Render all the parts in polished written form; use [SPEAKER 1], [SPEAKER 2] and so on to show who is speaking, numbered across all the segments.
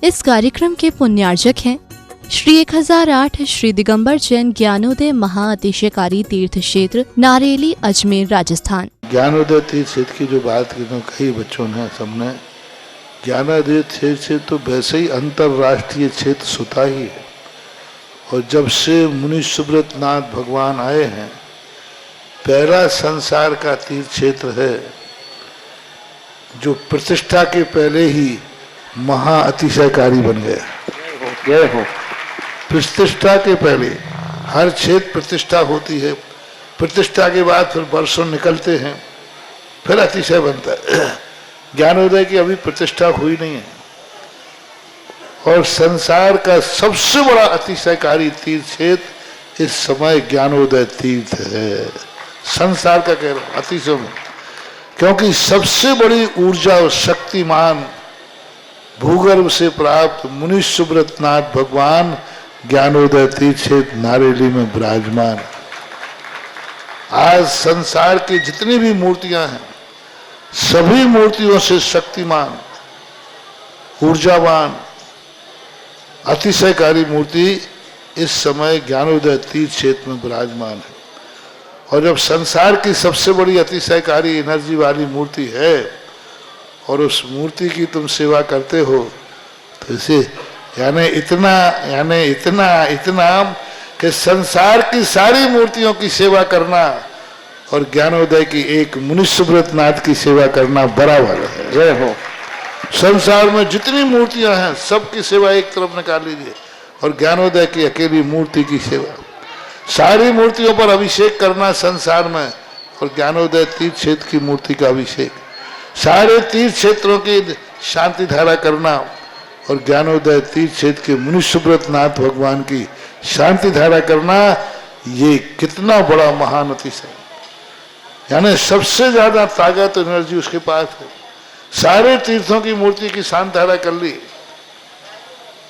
[SPEAKER 1] इस कार्यक्रम के पुण्यार्जक हैं श्री 1008 श्री दिगंबर जैन ज्ञानोदय महाअतिशयकारी तीर्थ क्षेत्र नारेली अजमेर राजस्थान।
[SPEAKER 2] ज्ञानोदय तीर्थ क्षेत्र की जो बात की तो कई बच्चों ने सबने ज्ञानोदय तीर्थ क्षेत्र तो वैसे ही अंतर्राष्ट्रीय क्षेत्र सुता ही है। और जब से मुनि सुब्रत नाथ भगवान आए हैं, पहला संसार का तीर्थ क्षेत्र है जो प्रतिष्ठा के पहले ही महाअतिशयकारी बन गया।
[SPEAKER 3] जय हो।
[SPEAKER 2] प्रतिष्ठा के पहले हर क्षेत्र प्रतिष्ठा होती है, प्रतिष्ठा के बाद फिर वर्षों निकलते हैं, फिर अतिशय बनता है। ज्ञानोदय की अभी प्रतिष्ठा हुई नहीं है। और संसार का सबसे बड़ा अतिशयकारी तीर्थ क्षेत्र इस समय ज्ञानोदय तीर्थ है। संसार का कह रहा हूं अतिशय में, क्योंकि सबसे बड़ी ऊर्जा और शक्तिमान भूगर्भ से प्राप्त मुनि सुब्रत नाथ भगवान ज्ञानोदय तीर्थ क्षेत्र नारेली में विराजमान। आज संसार की जितनी भी मूर्तियां हैं, सभी मूर्तियों से शक्तिमान, ऊर्जावान, अतिशयकारी मूर्ति इस समय ज्ञानोदय तीर्थ क्षेत्र में विराजमान है। और जब संसार की सबसे बड़ी अतिशयकारी एनर्जी वाली मूर्ति है और उस मूर्ति की तुम सेवा करते हो, तो इसे यानी इतना कि संसार की सारी मूर्तियों की सेवा करना और ज्ञानोदय की एक मुनि सुब्रत नाथ की सेवा करना बराबर है।
[SPEAKER 3] जय हो।
[SPEAKER 2] संसार में जितनी मूर्तियां हैं सबकी सेवा एक तरफ निकाल लीजिए और ज्ञानोदय की अकेली मूर्ति की सेवा। सारी मूर्तियों पर अभिषेक करना संसार में और ज्ञानोदय तीर्थ क्षेत्र की मूर्ति का अभिषेक, सारे तीर्थ क्षेत्रों की शांति धारा करना और ज्ञानोदय तीर्थ क्षेत्र के मुनि सुब्रत नाथ भगवान की शांति धारा करना, ये कितना बड़ा महान अतिशय। यानी सबसे ज्यादा ताकत एनर्जी उसके पास है। सारे तीर्थों की मूर्ति की शांति धारा कर ली,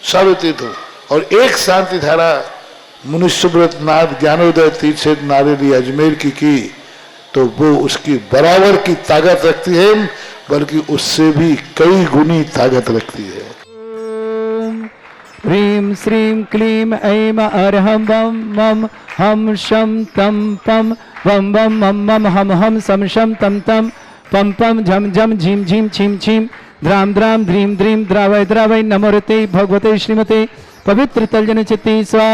[SPEAKER 2] सारे तीर्थों, और एक शांति धारा मुनि सुब्रत नाथ ज्ञानोदय तीर्थ क्षेत्र नारेली अजमेर की तो वो उसकी बराबर की ताकत रखती है, बल्कि उससे भी कई गुनी ताकत रखती है।
[SPEAKER 3] ह्रीं श्रीं क्लीं ऐं अरहं वं मं हम शं तं पं वं वं मं मं हम हम सं शं तं तं पं पं झं झं झीं झीं छीं छीं द्रां द्रां ध्रीं द्रीं द्रावय द्रावय नमोरते भगवते श्रीमते पवित्र तलजन चित्ते स्वा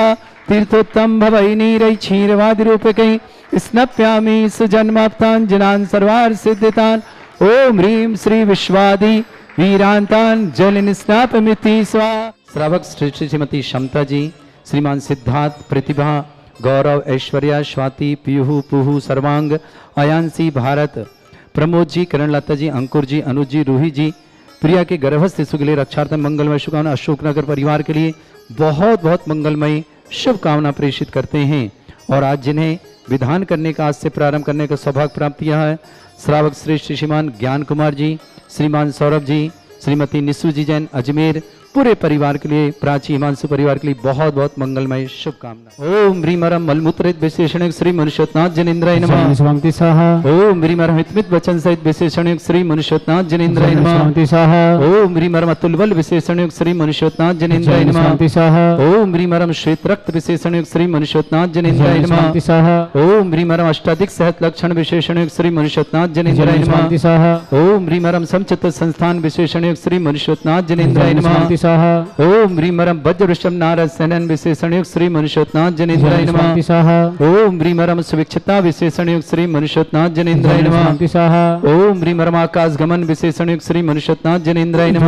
[SPEAKER 3] तीर्थोत्तम भवै नीरै क्षीरवादि रूपकै स्नप्यामि सुजन्माप्तान् सर्वार्थ सिद्धितान्। ओम ह्रीं श्री विश्वादि वीरांतान् जल निस्नापमिति स्वा। श्रावक श्रीमती क्षमता जी, श्रीमान सिद्धार्थ, प्रतिभा, गौरव, ऐश्वर्या, स्वाति, पीहू, पुहू, सर्वांग, अयांशी, भारत, प्रमोद जी, करण लता जी, अंकुर जी, अनुज जी, रूही जी, प्रिया के गर्भस्थ शिशु के लिए रक्षार्थम मंगलमय शुभकामना। अशोकनगर परिवार के लिए बहुत बहुत मंगलमय शुभकामना प्रेषित करते हैं। और आज जिन्हें विधान करने का, आज से प्रारंभ करने का सौभाग्य प्राप्त किया है, श्रावक श्रेष्ठ श्रीमान ज्ञान कुमार जी, श्रीमान सौरभ जी, श्रीमती निशु जी जैन अजमेर, पूरे परिवार के लिए, प्राची हिमांशु परिवार के लिए बहुत बहुत मंगलमय शुभकामना। ओम ह्रीमरम मलमूत्रित विशेषण श्री मनुष्योत्नाथ जनेन्द्राय नमः। ओम ह्रीमरम हितमित वचन सहित विशेषण श्री मनुष्योत्नाथ जनेन्द्राय नमः। ओम ह्रीमरम अतुलबल विशेषण श्री मनुष्योत्नाथ जनेन्द्राय नमः। ओम ह्रीमरम श्वेत रक्त विशेषण श्री मनुष्योत्नाथ जनेन्द्राय नमः। ओम ह्रीमरम अष्टाधिक सहत लक्षण विशेषण श्री मनुष्योत्नाथ जनेन्द्राय नमः। ओम ह्रीमरम समचित संस्थान विशेषण श्री मनुष्योत्नाथ जनेन्द्राय नमः। ओम ह्रीमरम वज्र वृषभ नारद सेनन विशेषण युक्त श्री मनुष्योत्नाथ जनेन्द्राय नमः। ओम ह्रीमरम सुविक्षता विशेषण युक्त श्री मनुष्योत्नाथ जनेन्द्राय नमः। ओम ह्रीमरम आकाश गमन विशेषण युक्त श्री मनुष्योत्नाथ जनेन्द्राय नमः।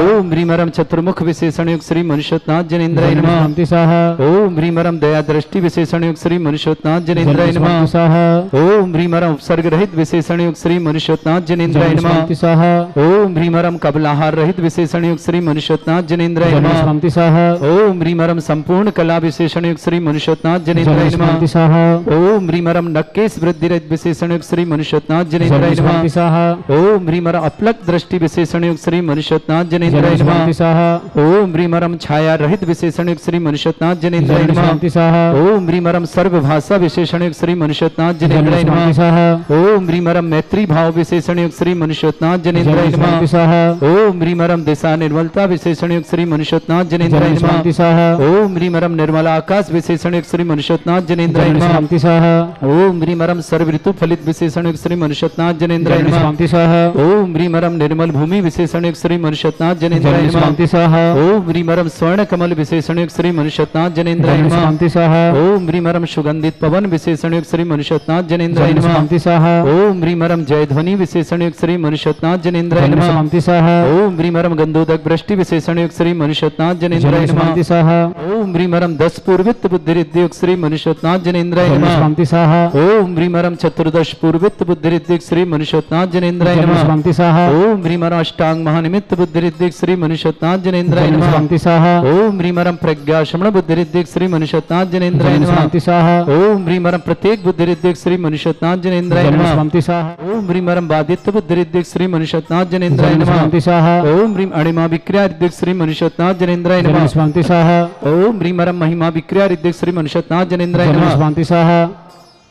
[SPEAKER 3] ओम ह्रीमरम चतुर्मुख विशेषण युक्त श्री मनुष्योत्नाथ जनेन्द्राय नमः। ओम ह्रीमरम दया दृष्टि विशेषण युक्त श्री मनुष्योत्नाथ जनेन्द्राय नमः। ओम ह्रीमरम उपसर्ग रहित विशेषण युक्त श्री मनुष्योत्नाथ जनेन्द्राय नमः। ओम ह्रीमरम कबलाहार रहित विशेषण युक्त श्री मनुष्योत्नाथ जनेन्द्राय नमः। ओम ह्रीमरम संपूर्ण कला विशेषण युक्त श्री मनुष्योत्नाथ जनेन्द्राय नमः। ओम ह्रीमरम नक्केश वृद्धि रहित विशेषण युक्त श्री मनुष्योत्नाथ जनेन्द्राय नमः। ओम ह्रीमरम अपलक दृष्टि विशेषण युक्त श्री मनुष्योत्नाथ जनेन्द्राय नमः। ओम ह्रीमरम छाया रहित विशेषण युक्त श्री मनुष्योत्नाथ जनेन्द्राय नमः। ओम ह्रीमरम सर्व भाषा विशेषण युक्त श्री मनुष्योत्नाथ जनेन्द्राय नमः। ओम ह्रीमरम मैत्री भाव विशेषण युक्त श्री मनुष्योत्नाथ जनेन्द्राय नमः। ओम ह्रीमरम दिशा निर्मल निर्मलता विशेषण युक्त श्री मनुष्योत्नाथ जनेन्द्राय नमः।
[SPEAKER 4] शांति स्वाहा।
[SPEAKER 3] ओम ह्रीमरम निर्मल आकाश विशेषण युक्त श्री मनुष्योत्नाथ जनेन्द्राय नमः।
[SPEAKER 4] शांति स्वाहा।
[SPEAKER 3] ओम ह्रीमरम सर्व ऋतु फलित विशेषण युक्त श्री मनुष्योत्नाथ जनेन्द्राय नमः।
[SPEAKER 4] शांति स्वाहा।
[SPEAKER 3] ओम ह्रीमरम निर्मल भूमि विशेषण युक्त श्री मनुष्योत्नाथ जनेन्द्राय नमः।
[SPEAKER 4] शांति स्वाहा।
[SPEAKER 3] ओम ह्रीमरम स्वर्ण कमल विशेषण युक्त श्री मनुष्योत्नाथ जनेन्द्राय नमः।
[SPEAKER 4] शांति स्वाहा।
[SPEAKER 3] ओम ह्रीमरम सुगंधित पवन विशेषण युक्त श्री मनुष्योत्नाथ जनेन्द्राय नमः।
[SPEAKER 4] शांति स्वाहा।
[SPEAKER 3] ओम ह्रीमरम जय ध्वनि विशेषण युक्त श्री मनुष्योत्नाथ जनेन्द्राय नमः।
[SPEAKER 4] शांति स्वाहा।
[SPEAKER 3] ओम ह्रीमरम गंधोदक वृष्टि विशेषण युक्त श्री मनुष्योत्नाथ जनेन्द्राय नमः।
[SPEAKER 4] शांति स्वाहा।
[SPEAKER 3] ओम ह्रीमरम 10 पूर्वित बुद्धिरिद्ध युक्त श्री मनुष्योत्नाथ जनेन्द्राय नमः।
[SPEAKER 4] शांति स्वाहा।
[SPEAKER 3] ओम ह्रीमरम चतुर्दश पूर्वित बुद्धिरिद्ध युक्त श्री मनुष्योत्नाथ जनेन्द्राय नमः।
[SPEAKER 4] शांति स्वाहा।
[SPEAKER 3] ओम ह्रीमरम अष्टांग महानिमित्त बुद्धिरिद्ध युक्त श्री मनुष्योत्नाथ जनेन्द्राय नमः।
[SPEAKER 4] शांति स्वाहा।
[SPEAKER 3] ओम ह्रीमरम प्रज्ञा श्रवण बुद्धिरिद्ध युक्त श्री मनुष्योत्नाथ जनेन्द्राय नमः।
[SPEAKER 4] शांति स्वाहा।
[SPEAKER 3] ओम ह्रीमरम प्रत्येक बुद्धिरिद्ध युक्त श्री मनुष्योत्नाथ जनेन्द्राय नमः।
[SPEAKER 4] शांति स्वाहा।
[SPEAKER 3] ओम ह्रीमरम बादित्य बुद्धिरिद्ध युक्त श्री मनुष्योत्नाथ जनेन्द्राय नमः।
[SPEAKER 4] शांति स्वाहा।
[SPEAKER 3] ओम ह्रीम अणिमा विक्रिया रिद्धिक श्री मनुष्योत्नाथ जनेन्द्राय नमः।
[SPEAKER 4] शांति स्वाहा।
[SPEAKER 3] ओम ह्रीमरम महिमा विक्रिया रिद्धिक श्री मनुष्योत्नाथ जनेन्द्राय नमः।
[SPEAKER 4] शांति स्वाहा।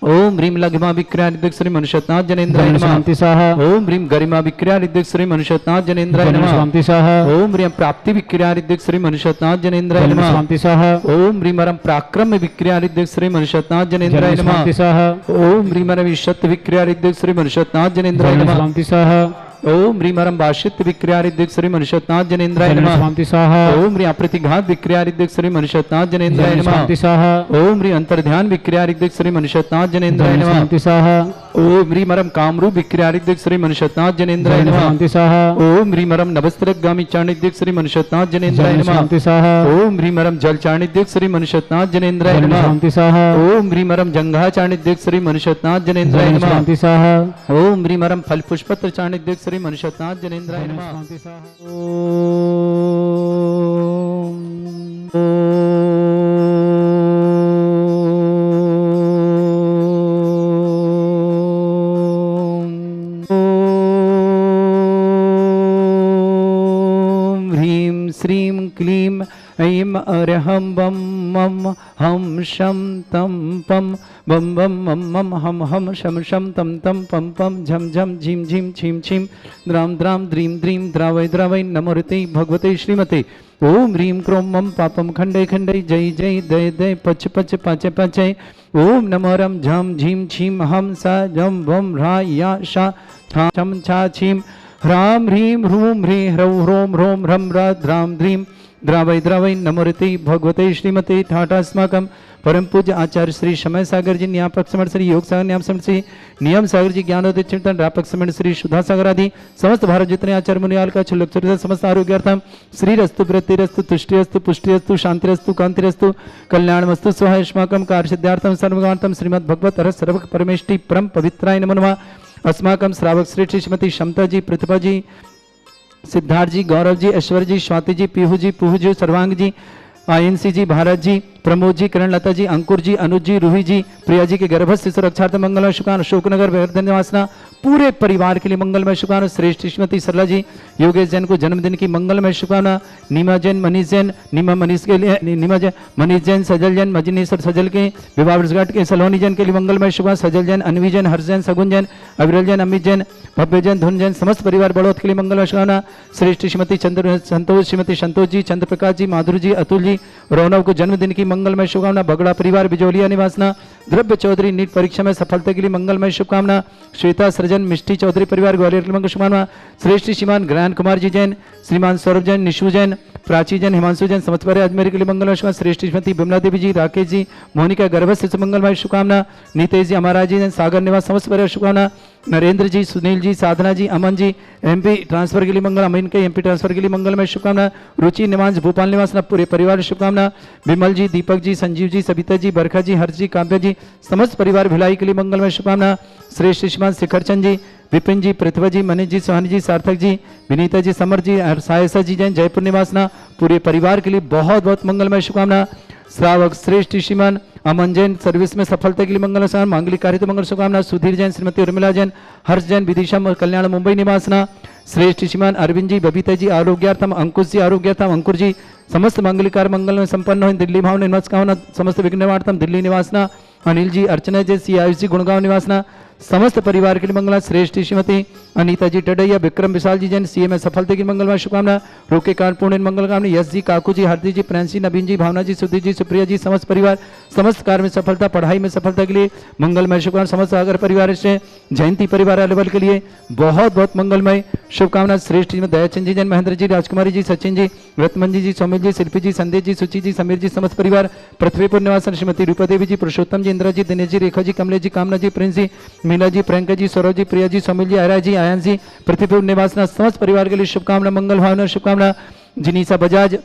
[SPEAKER 3] ओम ह्रीम लघिमा विक्रिया रिद्धिक श्री मनुष्योत्नाथ जनेन्द्राय नमः।
[SPEAKER 4] शांति स्वाहा।
[SPEAKER 3] ओम ह्रीम गरिमा विक्रिया रिद्धिक श्री मनुष्योत्नाथ जनेन्द्राय नमः।
[SPEAKER 4] शांति स्वाहा।
[SPEAKER 3] ओम ह्रीम प्राप्ति विक्रिया रिद्धिक श्री मनुष्योत्नाथ जनेन्द्राय नमः।
[SPEAKER 4] शांति स्वाहा।
[SPEAKER 3] ओम ह्रीमरम पराक्रम विक्रिया रिद्धिक श्री मनुष्योत्नाथ जनेन्द्राय नमः।
[SPEAKER 4] शांति स्वाहा।
[SPEAKER 3] ओम ह्रीमरम ईशत विक्रिया रिद्धिक श्री मनुष्योत्नाथ जनेन्द्राय नमः।
[SPEAKER 4] शांति स्वाहा।
[SPEAKER 3] ओम ह्रीमरम भाष्यत विक्रिया रिद्धिक श्री मनुष्योत्नाथ जनेन्द्राय नमः।
[SPEAKER 4] शांति स्वाहा।
[SPEAKER 3] ओम ह्री अप्रतिघात विक्रिया रिद्धिक श्री मनुष्योत्नाथ जनेन्द्राय नमः।
[SPEAKER 4] शांति स्वाहा।
[SPEAKER 3] ओम ह्री अंतर्ध्यान विक्रिया रिद्धिक श्री मनुष्योत्नाथ जनेन्द्राय नमः।
[SPEAKER 4] शांति स्वाहा।
[SPEAKER 3] ओम ह्रीमरम कामरूप विक्रिया रिद्धिक श्री मनुष्योत्नाथ जनेन्द्राय नमः।
[SPEAKER 4] शांति स्वाहा।
[SPEAKER 3] ओम ह्रीमरम नवस्त्रगामी चाणिद्यक श्री मनुष्योत्नाथ जनेन्द्राय नमः।
[SPEAKER 4] शांति स्वाहा।
[SPEAKER 3] ओम ह्रीमरम जल चाणिद्यक श्री मनुष्योत्नाथ जनेन्द्राय नमः।
[SPEAKER 4] शांति स्वाहा।
[SPEAKER 3] ओम ह्रीमरम जंघा चाणिद्यक श्री मनुष्योत्नाथ जनेन्द्राय नमः।
[SPEAKER 4] शांति स्वाहा।
[SPEAKER 3] ओम ह्रीमरम फल पुष्पत्र चाणिद्यक श्री मनुष्योत्नाथ जनेन्द्राय नमः।
[SPEAKER 4] शांति स्वाहा।
[SPEAKER 3] श्रीं क्लीं ऐं अरहं बम मम हम शम तम पम बम बम मम मम हम हम शम शम तम तम पम पम झम झम झीम झीम छीम छीम द्राम द्राम द्रीम द्रीम द्रावय द्रावय नमोरते भगवते श्रीमते ओम ह्रीं क्रों मम पापम खंडे खंडे जय जय दय दय पच पच पाचे पाचे ओम नमोरम झम झीम छीम हम सा जम वम ह्रा या शा था छम छा छीम ह्रां ह्रीं ह्रूं ह्रीं ह्रौं ह्रों ह्रों ह्रं द्रां द्रीं द्रावय द्रावय नमोरते भगवते श्रीमते ठाटास्माकं परम पूज्य आचार्य श्री समय सागर जी न्यापक समण श्री योग सागर न्याप समण श्री नियम सागर जी ज्ञानोदय चिंतन रापक समण श्री सुधा सागर आदि समस्त भारत जितने आचार्य मुनियाल का छुल्लक चरित्र समस्त आरोग्यार्थम श्री रस्तु वृत्तिरस्तु तुष्टिरस्तु पुष्टिरस्तु शांतिरस्तु कांतिरस्तु कल्याणमस्तु स्वाहाष्माकं कार्य सिद्धार्थम सर्वगार्थम श्रीमद् भगवत हर सर्व परमेष्टि परम पवित्राय नमो नमः अस्माकं श्रावक श्रेष्ठ श्रीमती क्षमता जी प्रतिभा जी सिद्धार्थ जी गौरव जी ऐश्वर्य जी स्वाति जी पीहू जी पुहू जी सर्वांग जी आयनसी जी भारत जी प्रमोद जी किरण लता जी अंकुर जी अनुज जी रूही जी प्रिया जी के गर्भ से सुरक्षार्थ मंगलमय शुकान अशोकनगर वर्धन निवासना पूरे परिवार के लिए मंगलमय शुकान श्रेष्ठ श्रीमती सरला जी योगेश जैन को जन्मदिन की मंगलमय शुकाना नीमा जैन मनीष जैन नीमा मनीष के लिए नीमा जैन मनीष जैन सजल जैन मजनीश्वर सजल के विवाह वर्षगांठ के सलोनी जैन के लिए मंगलमय शुकान सजल जैन अनवी जैन हर्ष जैन सगुन जैन अविरल जैन अमित जैन भव्य जैन धुन जैन समस्त परिवार बड़ौत के लिए मंगलमय शुकाना श्रेष्ठ श्रीमती चंद्र संतोष श्रीमती संतोष जी चंद्र प्रकाश जी माधुरी जी अतुल जी रौनव को जन्मदिन की मंगलमय शुभकामना बगड़ा परिवार बिजोलिया निवासना द्रव्य चौधरी नीट परीक्षा में सफलता के लिए मंगलमय शुभकामना श्वेता सृजन मिष्टी चौधरी परिवार ग्वालियर के लिए मंगल शुभकामना श्रेष्ठ श्रीमान ग्रहण कुमार जी जैन श्रीमान सौरभ जैन निशु जैन प्राची जैन हिमांशु जैन समस्त परिवार अजमेर के लिए मंगलमय शुभकामना श्रेष्ठ श्रीमती बिमला देवी जी राकेश जी मोनिका गर्भ से मंगलमय शुभकामना नीतेश जी अमरा जी जैन सागर निवास समस्त परिवार शुभकामना नरेंद्र जी सुनील जी साधना जी अमन जी एमपी ट्रांसफर के लिए मंगल अमीन के एमपी ट्रांसफर के लिए मंगलमय शुभकामना रुचि निवास भोपाल निवास पूरे परिवार शुभकामना विमल जी दीपक जी संजीव जी सबिता जी बरखा जी हर्ष जी काव्या जी समस्त परिवार भिलाई के लिए मंगलमय शुभकामना श्रेष्ठ श्रीमान शिखरचंद जी विपिन जी पृथ्वी जी मनीष जी सोहानी जी सार्थक जी विनीता जी समर जी सायसा जी जैन जयपुर निवासना पूरे परिवार के लिए बहुत बहुत मंगलमय शुभकामना श्रावक श्रेष्ठ श्रीमान अमन जैन सर्विस में सफलता के लिए मंगल मांगलिक कार्य तो मंगल शुभकामना सुधीर जैन श्रीमती उर्मिला जैन हर्ष जैन विदिशा कल्याण मुंबई निवासना श्रेष्ठ श्रीमान अरविंद जी बबीता जी आरोग्यार्थम अंकुश जी आरोग्यार्थम अंकुर जी समस्त मांगलिक कार्य मंगल में संपन्न हो दिल्ली भाव निवास कामना समस्त विघ्न निवार्थम दिल्ली निवासना अनिल जी अर्चना जी सी आयुष जी गुणगांव निवासना समस्त परिवार के लिए मंगला श्रेष्ठ श्रीमती अनीता जी टडैया, विक्रम विशाल जी जैन सीए में सफलता की मंगलमय शुभकामना। रोके कारण पूर्ण मंगल कामना। यश जी, काकू जी, हार्दिक जी, प्रेंसी, नवीन जी, भावना जी, सुधीर जी, सुप्रिया जी, समस्त परिवार समस्त कार्य में सफलता, पढ़ाई में सफलता के लिए मंगलमय शुभकामना। समस्त सागर परिवार से जयंती परिवार लेवल के लिए बहुत बहुत मंगलमय शुभकामना। श्रेष्ठ जी में दयाचंद जी जैन, महेंद्र जी, राजकुमारी जी, सचिन जी, रत्मन जी, सौमिल जी, शिल्पी जी, संदेश जी, सुचि जी, समीर जी, समस्त परिवार पृथ्वीपुर निवासन श्रीमती रूपा देवी जी, पुरुषोत्तम जी, इंदिरा जी, दिनेश जी, रेखा जी, कमलेश जी, कामना जी, प्रिंस जी, मीना जी, प्रियंका जी, सौरभ जी, प्रिया जी, सौमिल जी, आयरा जी, आयन जी, पृथ्वीपुर निवासन समस्त परिवार के लिए शुभकामना, मंगल भावना शुभकामना। जिनीसा बजाज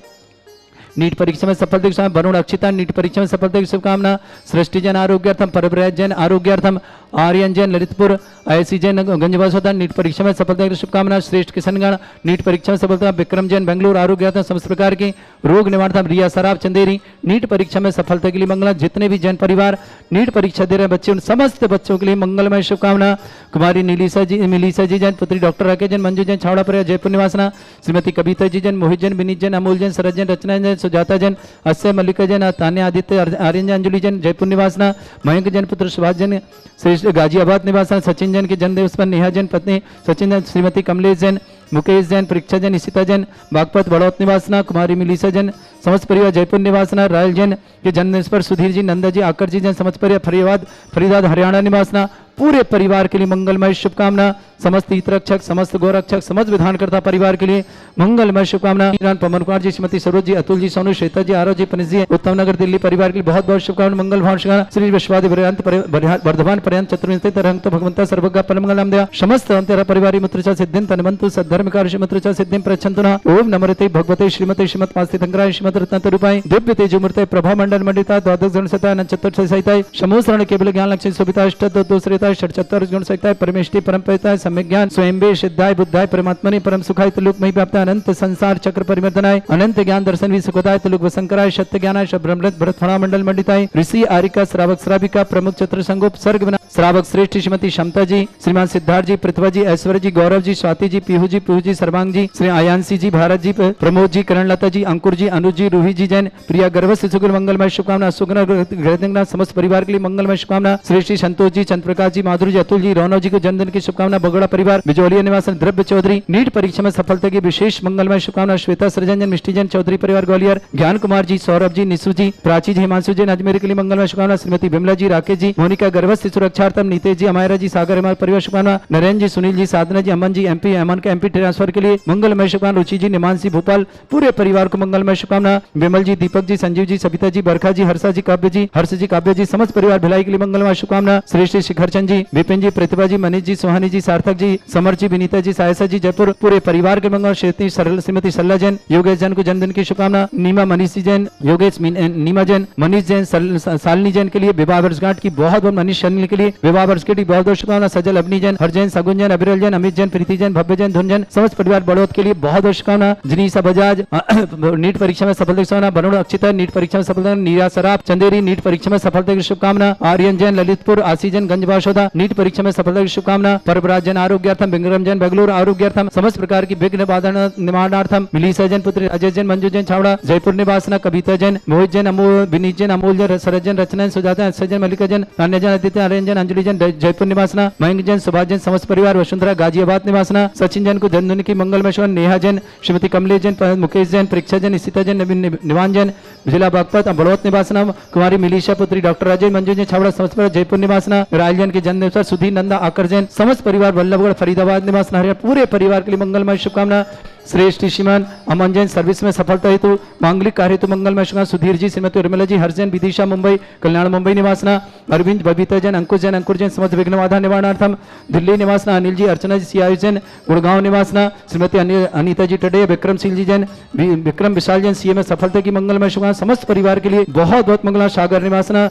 [SPEAKER 3] नीट परीक्षा में सफलता की शुभकामना। वरुण अक्षिता नीट परीक्षा में सफलता की शुभकामना। सृष्टि जैन आरोग्यार्थम, परब्रज जैन आरोग्यार्थम, आर्यन जैन ललितपुर, ऐसी जैन गंजवासोदा नीट परीक्षा में सफलता की शुभकामना। श्रेष्ठ किशनगढ़ नीट परीक्षा में सफलता। विक्रम जैन बेंगलुरु आरोग्यार्थम समस्त प्रकार की रोग निवारणार्थम। रिया सराफ चंदेरी नीट परीक्षा में सफलता के लिए मंगला। जितने भी जैन परिवार नीट परीक्षा दे रहे बच्चे उन समस्त बच्चों के लिए मंगलमय शुभकामना। कुमारी मिलीसा जी जैन, पुत्री डॉक्टर राकेश जैन, मंजू जैन, छावड़ा पर जयपुर निवासना। श्रीमती कविता जी जैन, मोहित जैन, विनीत जैन, अमोल जैन, सरज जैन, रचना जैन, सुजाता जैन, अस्य मल्लिका जैन, तान्या आदित्य, आर्यन जैन, अंजलि जैन, जयपुर निवासना। मयंक जैन पुत्र सुभाष जैन, श्रेष्ठ गाजियाबाद निवासना। सचिन जैन के जन्मदिवस पर नेहा जैन पत्नी सचिन जैन, श्रीमती कमलेश जैन, मुकेश जैन, परीक्षा जैन, इशिता जैन, बागपत बड़ौत निवासना। कुमारी मिलीसा जैन, समस्त परिवार जयपुर निवासना। रायल जैन के जन्मदिवस पर सुधीर जी, नंदा जी, आकर जी जैन, समस्त परिवार फरीदाबाद हरियाणा निवासना। पूरे परिवार के लिए मंगलमय शुभकामना। समस्त हितरक्षक, समस्त गौरक्षक, समस्त विधानकर्ता परिवार के लिए मंगलमय शुभकामना। पवन कुमार जी, श्रीमती सरोज जी, अतुल जी, सोनू, श्वेता जी, आरव जी, पनिश जी, उत्तम नगर दिल्ली परिवार के लिए बहुत बहुत शुभकामना। मंगल भाव शुभकामना। श्री विश्वादि वर्धमान पर्यंत चतुर्विंशति तरंग भगवंता सर्वज्ञ परमंगलम दया समस्त अंतरा परिवारी मुत्रचा सिद्धिं तन्वन्तु सद्धर्म कार्य मुत्रचा सिद्धिं प्रच्छन्तु नः। ओम नमोते भगवते श्रीमते श्रीमत् पास्ति तंग्राय श्रीमत् रत्नतरूपाय दिव्य तेजोमूर्ते प्रभा मंडल मंडिता द्वादश गुण सहिता अनंत चतुर्थ सहिताय समोसरण केवल ज्ञान लक्ष्य शोभिता अष्ट दोषरिता षट्चत्वार गुण सहिताय परमेष्टि परम परिताय सम्यक ज्ञान स्वयं सिद्धाय बुद्धाय परमात्मने परम सुखाय तुलुक मही व्याप्त अनंत संसार चक्र परिवर्तनाय अनंत ज्ञान दर्शन भी सुखदाय तुलुक वसंकराय सत्य ज्ञानाय ब्रह्मृत भरत फणा मंडल मंडिताय ऋषि आरिका श्रावक श्राविका प्रमुख चतुर संगोप सर्ग विना श्रावक श्रेष्ठ श्रीमती क्षमता जी, श्रीमान सिद्धार्थ जी, पृथ्वा जी, ऐश्वर्य जी, गौरव जी, स्वाति जी, पीहू जी, सर्वांग जी, श्री आयांशी जी, भारत जी, प्रमोद जी, करणलता जी, अंकुर जी, अनुज जी, रूही जी जैन, प्रिया गर्भ से सुगुल मंगलमय शुभकामना। सुगुना ग्रहदंगना समस्त परिवार के लिए मंगलमय शुभकामना। श्री श्री संतोष जी, चंद्रप्रकाश जी, माधुरी जी, अतुल जी, रौनक जी को जन्मदिन की शुभकामना। बगड़ा परिवार बिजौलिया निवासन द्रव्य चौधरी नीट परीक्षा में सफलता की विशेष मंगलमय शुभकामना। श्वेता सृजन जन, मिष्टी जैन, चौधरी परिवार ग्वालियर, ज्ञान कुमार जी, सौरभ जी, निशु जी, प्राची जी, हिमांशु जैन अजमेर के लिए मंगलमय शुभकामना। श्रीमती बिमला जी, राकेश जी, मोनिका गर्भस्थ सुरक्षार्थम, नीतेश जी, अमायरा जी, सागर हमारे परिवार शुभकामना। नरेंद्र जी, सुनील जी, साधना जी, अमन जी, एमपी अमन के एमपी ट्रांसफर के लिए मंगलमय शुभकामना। रुचि जी, निमांशी भोपाल पूरे परिवार को मंगलमय शुभकामना। विमल जी, दीपक जी, संजीव जी, सविता जी, बरखा जी, हर्षा जी, काव्य जी, हर्ष जी, काव्य जी, समस्त परिवार भिलाई के लिए मंगलमय शुभकामना। श्रेष्ठ शिखर चंद जी, विपिन जी, प्रतिभा जी, मनीष जी, सुहानी जी, सार्थक जी, समर जी, विनीता जी, सायसा जी, जयपुर पूरे परिवार के मंगल। श्रीमती सल्ला जैन, योगेश जैन को जन्मदिन की शुभकामना। नीमा मनीष जैन, योगेश नीमा जैन, मनीष जैन, सालनी जैन के लिए विवाह वर्षगांठ की बहुत बहुत मनीष शर्मिल के लिए विवाह वर्षगांठ की बहुत बहुत शुभकामना। सजल अवनी जैन, हर जैन, सगुन जैन, अभिरल जैन, अमित जैन, प्रीति जैन, भव्य जैन, धुन जैन, समस्त परिवार बड़ौत के लिए बहुत बहुत शुभकामना। जिनीसा बजाज नीट परीक्षा में सफलता की शुभकामना। वरुण अक्षिता नीट परीक्षा में सफलता। नीरा सराफ चंदेरी नीट परीक्षा में सफलता की शुभकामना। आर्यन जैन, ललितपुर, आशी जैन, गंजवासोदा नीट परीक्षा में सफलता की शुभकामना। परब्राज जैन आरोग्यार्थम, विक्रम जैन बेंगलुरु आरोग्यार्थम, समस्त प्रकार की विघ्न बाधन निवारणार्थम। मिलीसा जैन पुत्री अजय जैन, मंजू जैन, छावड़ा जयपुर निवासना। कविता जैन, मोहित जैन, अमोल, विनीत जैन, अमोल जैन, सरज जैन, रचना सुजाता, अक्षय जैन, मल्लिका जैन, तान्या जैन, आदित्य, आर्यन जैन, अंजलि जैन, जयपुर निवासना। मयंक जैन, सुभाष जैन, समस्त परिवार वसुंधरा गाजियाबाद निवासना। सचिन जैन को जन्मदिन की मंगलमय शुभ। नेहा जैन, श्रीमती कमलेश जैन, मुकेश जैन, परीक्षा जैन, इशिता जैन, निवान जैन, जिला बागपत बड़ौत निवासना। कुमारी मिलीशा पुत्री डॉक्टर राजेश, मंजू जैन, छावड़ा समस्त परिवार जयपुर निवासना। रायल जैन के जन्मदिन पर सुधीर, नंदा, आकर जैन, समस्त परिवार वल्लभगढ़ फरीदाबाद निवासना। हरियाणा पूरे परिवार के लिए मंगलमय शुभकामना। श्रेष्ठ श्रीमान अमन जैन सर्विस में सफलता हेतु मांगलिक कार्य हेतु मंगलमय शुभकामना। सुधीर जी, श्रीमती उर्मिला जी, हर्ष जैन, विदिशा मुंबई कल्याण मुंबई निवासना। अरविंद, बबीता जैन, अंकुश जैन, अंकुर जैन, समस्त विघ्न बाधा निवारणार्थम दिल्ली निवासना। अनिल जी, अर्चना जी, सियायुष जैन, गुड़गांव निवासना। श्रीमती अनीता जी टडे, विक्रम सिंह जी जैन, विक्रम विशाल जैन, सीए में सफलता की मंगलमय शुभकामना। समस्त परिवार के लिए बहुत बहुत मंगल। सागर निवासना।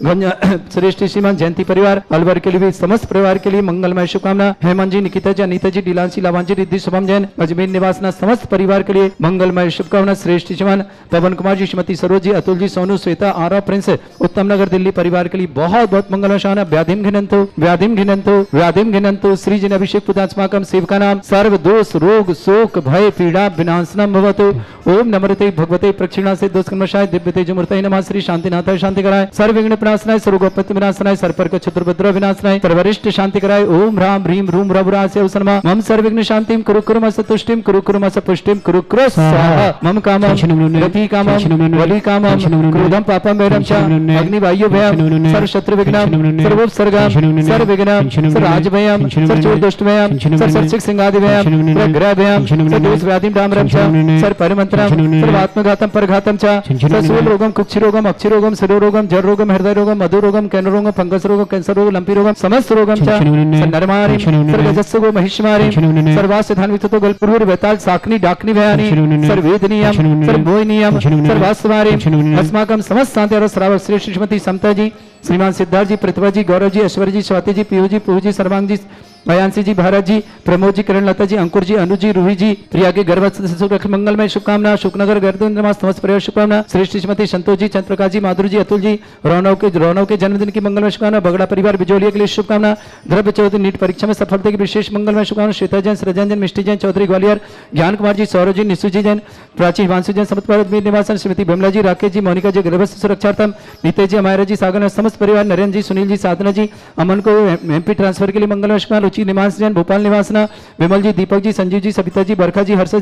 [SPEAKER 3] श्रेष्ठ श्रीमान जयंती परिवार अलवर के लिए भी समस्त परिवार के लिए मंगलमय शुभकामना। हेमंत जी, निकिता जी, अनीता जी, डिलांसी, लावांजी, रिद्धि, शुभम जैन, अजमेर निवासना। समस्त परिवार के लिए मंगलमय शुभकामना। श्रेष्ठ श्रीमान पवन कुमार जी, श्रीमती सरोज जी, अतुल जी, सोनू, श्वेता, आरा, प्रिंस, उत्तम नगर दिल्ली परिवार के लिए बहुत बहुत मंगलमय शाना। व्याधिम घिनंतु व्याधिम घिनंतु व्याधिम घिनंतु श्री जन अभिषेक पुदास्माकम सेवका नाम सर्व दोष रोग शोक भय पीड़ा विनाशनम भवतु। ओम नमृते भगवते प्रक्षिणा से दोषकर्मशाय दिव्य तेजमूर्तये नमः। श्री शांतिनाथाय शांति कराय, सर्व विघ्न विनाशनाय, सर्वगोपत्य विनाशनाय, सर्पर्क चतुर्भद्र विनाशनाय, सर्वरिष्ट शांति कराय। ओम राम ह्रीम रूम रघुरास्य उसनमा मम सर्व विघ्न शांतिम कुरु कुरुमस तुष्टिम कुरु कुरुमस पुष्टिम कुरु कुरु स्वाहा। मम कामम रति कामम वली कामम क्रोधम पापम वैरम च अग्नि वायु भयम सर्व शत्रु विघ्नम सर्वोपसर्गम सर्व विघ्नम सर्व राज भयम सर्व चोर दुष्ट भयम सर्व सर्चिक सिंगादि भयम सर्व ग्रह भयम सर्व दोष व्याधिम डामरम च सर्व परिमंत्रम सर्व आत्मघातम परघातम च सर्व सूल रोगम कुक्षि रोगम अक्षि रोगम शिरो रोगम जर रोगम हृदय रोगम मधु रोगम कैंसर रोगम फंगस रोगम कैंसर रोगम लंपी रोगम समस्त रोगम च नरमारि सर्व जस्सगो महिष्मारि सर्वास्य धान्वितो गलपुर वेताल साकनी डाकनी भयानी सर्वेदनीयम सर्वोयनीयम सर्वास्वारि अस्माकं समस्त शांति और श्रावक श्री श्रीमती समता जी, श्रीमान सिद्धार्थ जी, प्रतिभा जी, गौरव जी, ऐश्वर्य जी, स्वाति जी, पीयू जी, पूजू जी, सर्वांग जी, अयांशी जी, भारत जी, प्रमोद जी, किरण लता जी, अंकुर जी, अनु जी, रूही जी, प्रिया के गर्भ मंगलमय शुभकामना। शुकनगर गर्दन समस्त परिवार शुभकामना। श्रेष्ठ श्रीमती संतोष जी, चंद्रप्रकाश जी, माधुरी जी, अतुल जी, रौनव के जन्मदिन की मंगलमय शुभकामना। बगड़ा परिवार बिजोलिया के लिए शुभकामना। द्रव्य चौधरी नीट परीक्षा में सफलता की विशेष मंगलमय शुभकामना। श्वेता जैन, सृजन जैन, मिष्टी जैन, चौधरी ग्वालियर, ज्ञान कुमार जी, सौरभ जी, निशु जी जैन, प्राची हिमांशु जैन, समस्त भारत में निवासन, श्रीमती बिमला जी, राकेश जी, मोनिका जी, गर्भस्थ सुरक्षार्थम, नितेश जी, अमायरा जी, सागर समस्त परिवार, नरेंद्र जी, सुनील जी, साधना जी, अमन को एमपी ट्रांसफर के लिए मंगलमय शुभकामना। रुचि निवास जैन, भोपाल निवासना, विमल जी, दीपक जी, संजीव जी, सविता जी, बरखा जी, हर्ष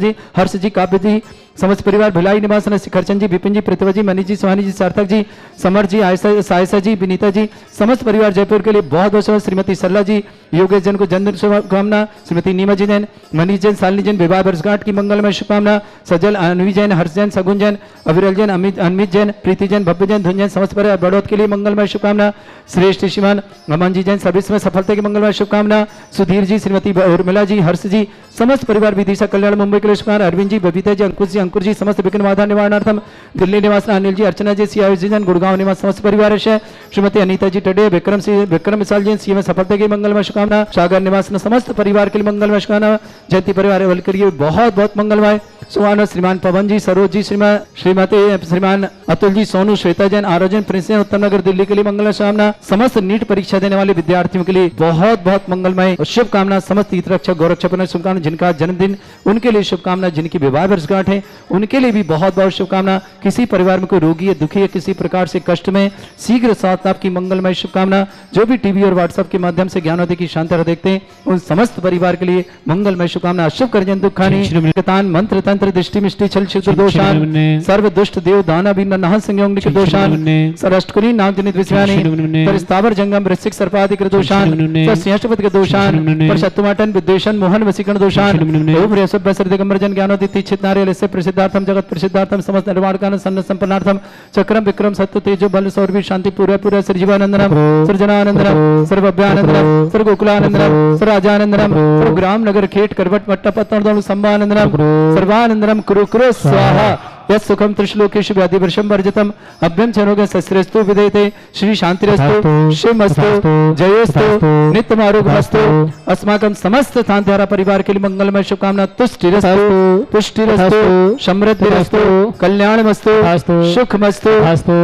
[SPEAKER 3] जी, काव्य जी, समस्त परिवार, भिलाई निवासना, शिखरचंद जी, विपिन जी, प्रतिभा जी, मनीष जी, सुहानी जी, सार्थक जी, समर जी, सायसा जी, विनीता जी, समस्त परिवार जयपुर के लिए बहुत बहुत। श्रीमती सरला जी, योगेश जैन को जन्मदिन शुभकामना। श्रीमती नीमा जी जैन, मनीष जैन, शालिनी जैन, विवाह वर्षगांठ की मंगलमय शुभकामना। सजल, अनवी जैन, हर्ष जैन, सगुन जैन, अविरल जैन, अमित जैन, प्रीति जैन, भव्य जैन, धुन जैन, समस्त परिवार बड़ौत के लिए मंगलमय शुभकामना। श्रेष्ठ श्रीमान अमन जी जैन, सर्विस में सफलता की मंगलमय शुभकामना। सुधीर जी, श्रीमती उर्मिला जी, हर्ष जी, समस्त परिवार विदिशा कल्याण मुंबई के लिए शुभकामना। अरविंद जी, बबीता जी, अंकुर जी, समस्त विघ्न बाधा निवारणार्थम। दिल्ली निवास अनिल जी, अर्चना जी, सियायुष जी जैन, गुड़गांव निवास समस्त परिवार है। श्रीमती अनीता जी टडे, विक्रम विशाल जी, सीएम सफलता की मंगलमय शुभकामना। सागर निवास समस्त परिवार के लिए मंगलमय शुभकामना। जयंती परिवार वल के लिए बहुत बहुत मंगलमय सुहाना। श्रीमान पवन जी, सरोज जी, श्रीमान अतुल जी, सोनू, श्वेता जैन, आरोजन, प्रिंस जैन, उत्तम नगर दिल्ली के लिए मंगलमय शुभकामना। समस्त नीट परीक्षा देने वाले विद्यार्थियों के लिए बहुत बहुत मंगलमय शुभकामना। समस्त हितरक्षक गौरक्षक शुभकामना। जिनका जन्मदिन उनके लिए शुभकामना। जिनकी विवाह वर्षगांठ है उनके लिए भी बहुत बहुत शुभकामना। किसी परिवार में कोई रोगी है, दुखी है, किसी प्रकार से कष्ट में, शीघ्र स्वास्थ्य लाभ की मंगलमय शुभकामना। जो भी टीवी और व्हाट्सएप के माध्यम से ज्ञानोदय की शांति देखते हैं उन समस्त परिवार के लिए मंगलमय शुभकामना। शुभ करजन दुखानी मंत्र तंत्र दृष्टि मिष्टि छल छिद्र दोषान सर्व दुष्ट देव दाना भी नहन संयोग के दोषान सरष्टकुली नाम जनित विषयानि परिस्तावर जंगम वृश्चिक सर्पादिक दोषान सिंहपद के दोषान पर शत्रुमाटन विद्वेषण मोहन वसीकरण दोषान ओम रेसुभ दिगंबर जन ज्ञानोदित चित नारियल से प्रसिद्धार्थम जगत प्रसिद्धार्थम समस्त निर्वाण कान सन्न संपन्नार्थम चक्रम विक्रम सत्य तेजो बल सौरभि शांति पूरा सृजीवानंदनम सृजनानंदनम सर्वभ्यानंदनम सर्वगोकुलानंदनम सर्वराजानंदनम सर्वग्राम नगर खेट करवट मट्टा पत्तन संभानंदनम सर्वानंदनम कुरु कुरु स्वाहा यत्सुखम त्रिश्लोकेषु व्याधिवर्षम वर्जितम अभ्यम चरोगे सस्रेस्तु विदेते श्री शांतिरस्तु शिवमस्तु जयोस्तु नित्यम आरोग्यमस्तु अस्माकं समस्त शांतिहारा परिवार के लिए मंगलमय शुभकामना। तुष्टिरस्तु समृद्धिरस्तु कल्याणमस्तु सुखमस्तु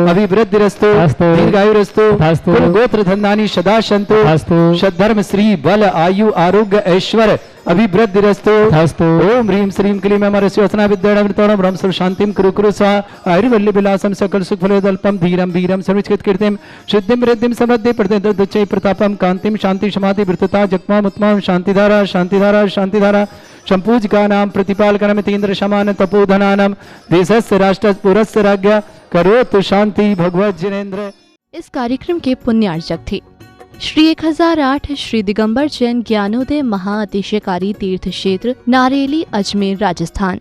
[SPEAKER 3] अभिवृद्धिरस्तु दीर्घायुरस्तु कुल गोत्र धन्यानि सदा सन्तु सद्धर्म श्री बल आयु आरोग्य ऐश्वर्य अभिवृद्धिरस्तु ओम ह्रीम श्रीम क्लीम अमरस्योत्सना विद्याणम ब्रह्म सर्व शांतिम कुरु कुरु स्वाहा आयुर्वल्ली विलासम सकल सुख फलोदल्पम धीरम वीरम सर्वचित कीर्तिम सिद्धिम रिद्धिम समृद्धि प्रतिदुच्चै प्रतापम कांतिम शांति समाधि वृत्तता जगमा उत्तम शांतिधारा शांतिधारा शांतिधारा संपूजका नाम प्रतिपालकनम तीन्द्र समान तपोधनानाम देशस्य राष्ट्रस्य पुरस्य राज्ञा करोतु शांति भगवत जिनेन्द्र।
[SPEAKER 1] इस कार्यक्रम के पुण्यार्चक थे श्री 1008 श्री दिगंबर जैन ज्ञानोदय महाअतिशयकारी तीर्थ क्षेत्र नारेली, अजमेर, राजस्थान।